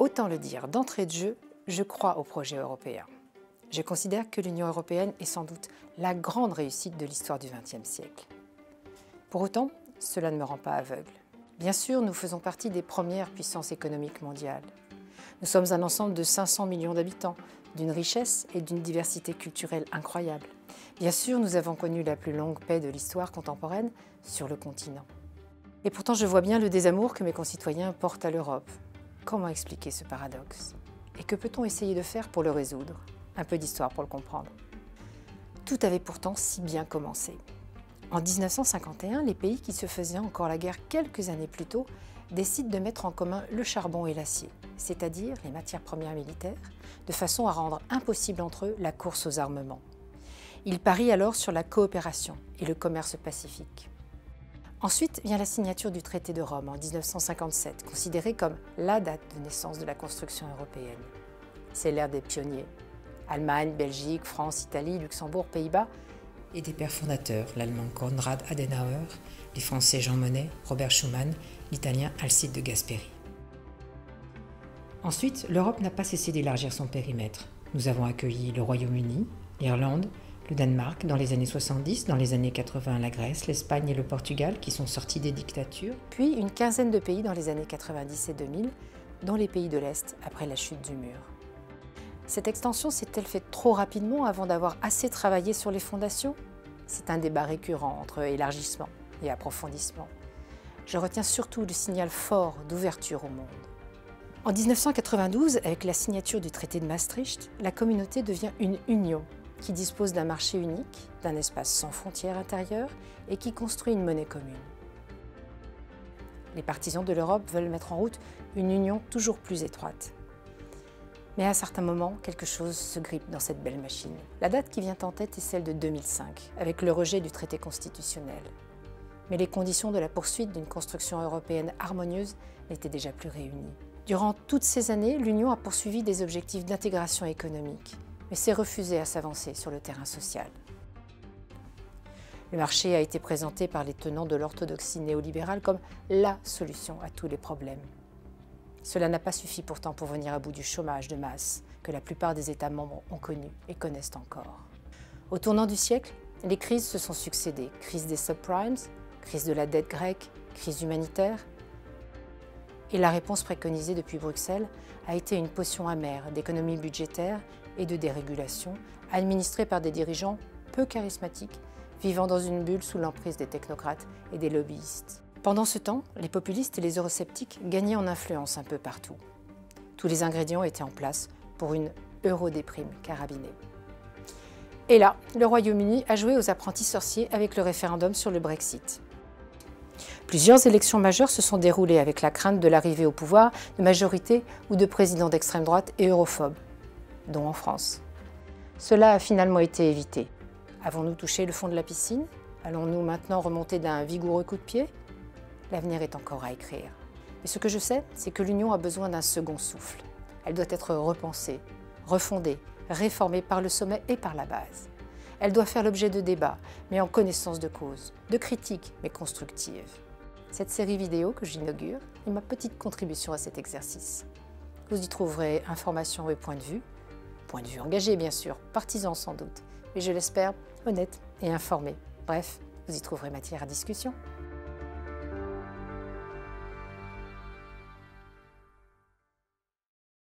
Autant le dire, d'entrée de jeu, je crois au projet européen. Je considère que l'Union européenne est sans doute la grande réussite de l'histoire du XXe siècle. Pour autant, cela ne me rend pas aveugle. Bien sûr, nous faisons partie des premières puissances économiques mondiales. Nous sommes un ensemble de 500 millions d'habitants, d'une richesse et d'une diversité culturelle incroyable. Bien sûr, nous avons connu la plus longue paix de l'histoire contemporaine sur le continent. Et pourtant, je vois bien le désamour que mes concitoyens portent à l'Europe. Comment expliquer ce paradoxe? Et que peut-on essayer de faire pour le résoudre? Un peu d'histoire pour le comprendre. Tout avait pourtant si bien commencé. En 1951, les pays qui se faisaient encore la guerre quelques années plus tôt décident de mettre en commun le charbon et l'acier, c'est-à-dire les matières premières militaires, de façon à rendre impossible entre eux la course aux armements. Ils parient alors sur la coopération et le commerce pacifique. Ensuite vient la signature du traité de Rome en 1957, considérée comme la date de naissance de la construction européenne. C'est l'ère des pionniers. Allemagne, Belgique, France, Italie, Luxembourg, Pays-Bas, et des pères fondateurs, l'allemand Konrad Adenauer, les français Jean Monnet, Robert Schuman, l'italien Alcide de Gasperi. Ensuite, l'Europe n'a pas cessé d'élargir son périmètre. Nous avons accueilli le Royaume-Uni, l'Irlande, le Danemark dans les années 70, dans les années 80 la Grèce, l'Espagne et le Portugal qui sont sortis des dictatures, puis une quinzaine de pays dans les années 90 et 2000, dont les pays de l'Est après la chute du mur. Cette extension s'est-elle faite trop rapidement avant d'avoir assez travaillé sur les fondations? C'est un débat récurrent entre élargissement et approfondissement. Je retiens surtout le signal fort d'ouverture au monde. En 1992, avec la signature du traité de Maastricht, la communauté devient une union qui dispose d'un marché unique, d'un espace sans frontières intérieures et qui construit une monnaie commune. Les partisans de l'Europe veulent mettre en route une union toujours plus étroite. Mais à certains moments, quelque chose se grippe dans cette belle machine. La date qui vient en tête est celle de 2005, avec le rejet du traité constitutionnel. Mais les conditions de la poursuite d'une construction européenne harmonieuse n'étaient déjà plus réunies. Durant toutes ces années, l'Union a poursuivi des objectifs d'intégration économique, mais s'est refusée à s'avancer sur le terrain social. Le marché a été présenté par les tenants de l'orthodoxie néolibérale comme la solution à tous les problèmes. Cela n'a pas suffi pourtant pour venir à bout du chômage de masse que la plupart des États membres ont connu et connaissent encore. Au tournant du siècle, les crises se sont succédées. Crise des subprimes, crise de la dette grecque, crise humanitaire. Et la réponse préconisée depuis Bruxelles a été une potion amère d'économie budgétaire et de dérégulation, administrée par des dirigeants peu charismatiques, vivant dans une bulle sous l'emprise des technocrates et des lobbyistes. Pendant ce temps, les populistes et les eurosceptiques gagnaient en influence un peu partout. Tous les ingrédients étaient en place pour une eurodéprime carabinée. Et là, le Royaume-Uni a joué aux apprentis sorciers avec le référendum sur le Brexit. Plusieurs élections majeures se sont déroulées avec la crainte de l'arrivée au pouvoir de majorités ou de présidents d'extrême droite et europhobes, dont en France. Cela a finalement été évité. Avons-nous touché le fond de la piscine? Allons-nous maintenant remonter d'un vigoureux coup de pied? L'avenir est encore à écrire. Mais ce que je sais, c'est que l'Union a besoin d'un second souffle. Elle doit être repensée, refondée, réformée par le sommet et par la base. Elle doit faire l'objet de débats, mais en connaissance de cause, de critiques, mais constructives. Cette série vidéo que j'inaugure est ma petite contribution à cet exercice. Vous y trouverez informations et points de vue engagés bien sûr, partisans sans doute, mais je l'espère, honnêtes et informés. Bref, vous y trouverez matière à discussion.